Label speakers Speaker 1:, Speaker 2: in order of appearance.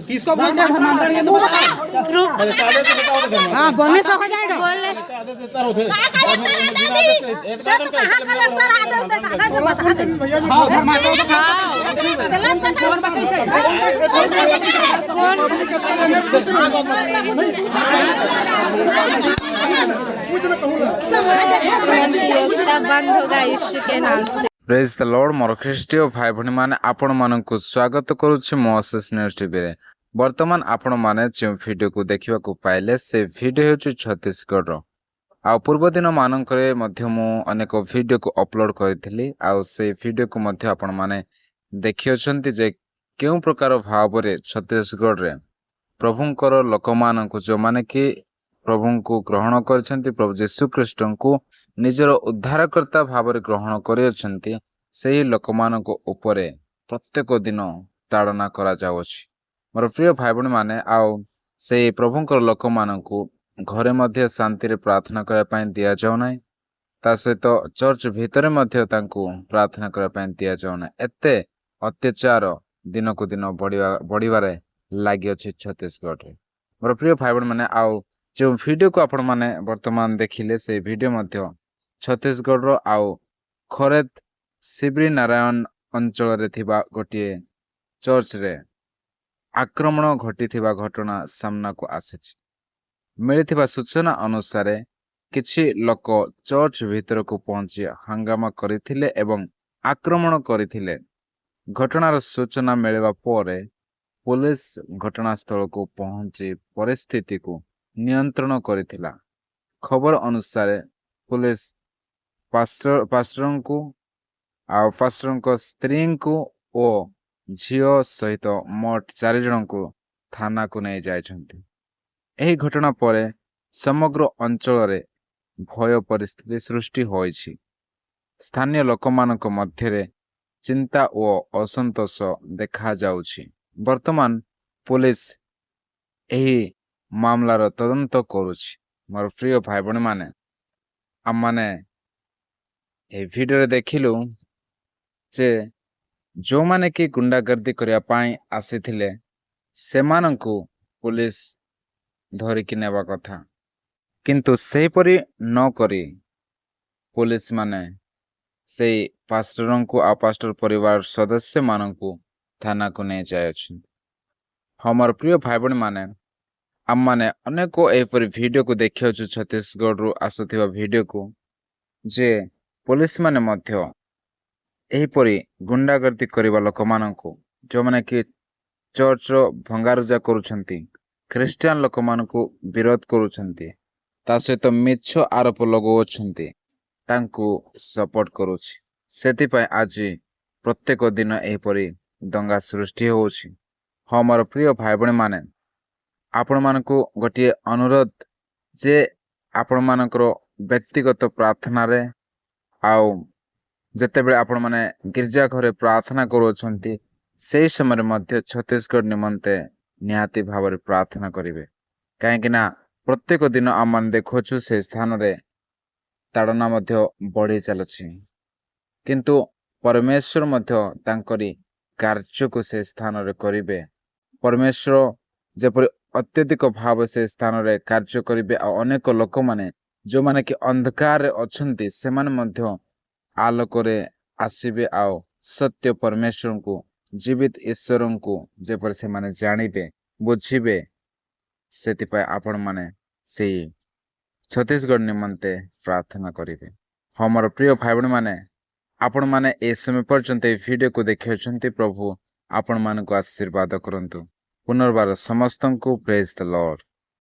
Speaker 1: किसको बोलते हैं धर्मांतरण? ये तो बताओ। हाँ बोलने से हो जाएगा। बोलने
Speaker 2: बंद होगा यीशु के नाम से।
Speaker 3: प्रेज द लॉर्ड मोर ख्रीष्टीय भाई भणी माने आपण मानकु स्वागत करूछि मोसेस न्यूज टीवी रे। वर्तमान आपण माने जे वीडियो को देखिबा को पाइले से वीडियो हेउछि छत्तीसगढ़ रो। आ पूर्व दिन मानकरे मध्य मु अनेक वीडियो को अपलोड करथिली। आ से वीडियो को मध्य आपण माने देखियछंती जे केउ प्रकार भाव रे छत्तीसगढ़ रे प्रभुंकर लोक मानकु जो माने कि प्रभु को ग्रहण करछंती, प्रभु यीशु ख्रीष्ट को निजर उद्धारकर्ता भाव रे ग्रहण करियछंती, सेही लोक मानक उपरे प्रत्येक दिन ताड़ना करा जाउछि। मोर प्रिय भाई बहन माने आओ से प्रभुंकर लोक मानकु घरे मध्य शांति रे प्रार्थना करबा पई दिया जाउ नै, ता सहित चर्च भितरे मध्य तांकु प्रार्थना करबा पई दिया जाउ नै। एते अत्याचार दिन को दिन बढ़िबारे लागि अछि छत्तीसगढ़ रे। मोर प्रिय भाई बहन माने आओ जो वीडियो को आपण माने वर्तमान देखिले से वीडियो मध्य छत्तीसगढ़ रो आओ खरेद शिवरी नारायण अंचल रे थिबा गोटिए चर्च रे आक्रमण घटिथिबा घटना सामना को आसिछि। मिलिथिबा सूचना अनुसार किछि लोक चर्च भीतर को पहुंची हंगामा करिथिले एवं आक्रमण करिथिले। घटनार सूचना मिलवा परे पुलिस घटनास्थल को पहुंची परिस्थिति को नियंत्रण करिथिला। खबर अनुसार पुलिस पास्टर को आ पास्टर को स्त्री को ओ झियो सहित मोट 4 जन को थाना को नहीं जाइछंती। एही घटना परे समग्र अंचल रे भय परिस्थिति सृष्टि होइछि। स्थानीय लोकमानक मध्यरे चिंता ओ असंतोष देखा जाउछि। वर्तमान पुलिस एही मामलार तदंत करुछि। मोर प्रिय भाई बहन माने आम माने ए वीडियो रे देखिलु जे जो माने कि गुंडागर्दी करिया पाई आसीथिले सेमानंकु पुलिस धरिकी नेबा कथा, किंतु सेपरि न करी पुलिस माने से पास्टरन को आ पास्टर परिवार सदस्य मानंकु थाना को नै जायछि। हमर प्रिय भाई बहन माने आम माने अनेक एपरि वीडियो को देखियो छत्तीसगढ़ रु आसुथिबा वीडियो को जे पुलिस माने मध्य एहीपरि गुंडागर्दी करिबा लोक मानंकु जो माने कि चर्च रो भंगारुजा करूछंती, ख्रिस्टियन लोक मानंकु विरोध करूछंती, ता सहित मिछ आरोप लगाउछंती, तांकु सपोर्ट करूछि। सेति पय आज प्रत्येक दिन एहीपरि दंगा सृष्टि होउछि। हमर प्रिय भाई बहन माने आपण मानकु गोटिए अनुरोध जे आपण मानकर व्यक्तिगत प्रार्थना रे आउ जते बेले आपण माने गिरजा घरे प्रार्थना करूछंती सेही समय मध्य छत्तीसगढ़ निमंते निहाती भाव प्रार्थना करिवे। काहेकि ना प्रत्येक दिन आम मान देखुछु से स्थान रे ताड़ना मध्य बढ़ी चलछि, किंतु परमेश्वर मध्य तांकरी कार्य को से स्थान रे करिवे। परमेश्वर जेपरि अत्यधिक भाव से स्थान रे कार्य करिवे। अनेक लोक माने जो माने कि अंधकार रे अछंती से माने मध्य आलोक रे आसीबे। आओ सत्य परमेश्वर को जीवित ईश्वर को जेपर से माने जानिबे बुझिबे। सेति पय आपण माने से छत्तीसगढ़ निमंते प्रार्थना करिवे। हमर प्रिय भाई बहन माने आपण माने ए समय पर्यंत ए वीडियो को देखियछंती, प्रभु आपण मान को आशीर्वाद करंतु। पुनर्बार समस्तन को प्रेज द लॉर्ड।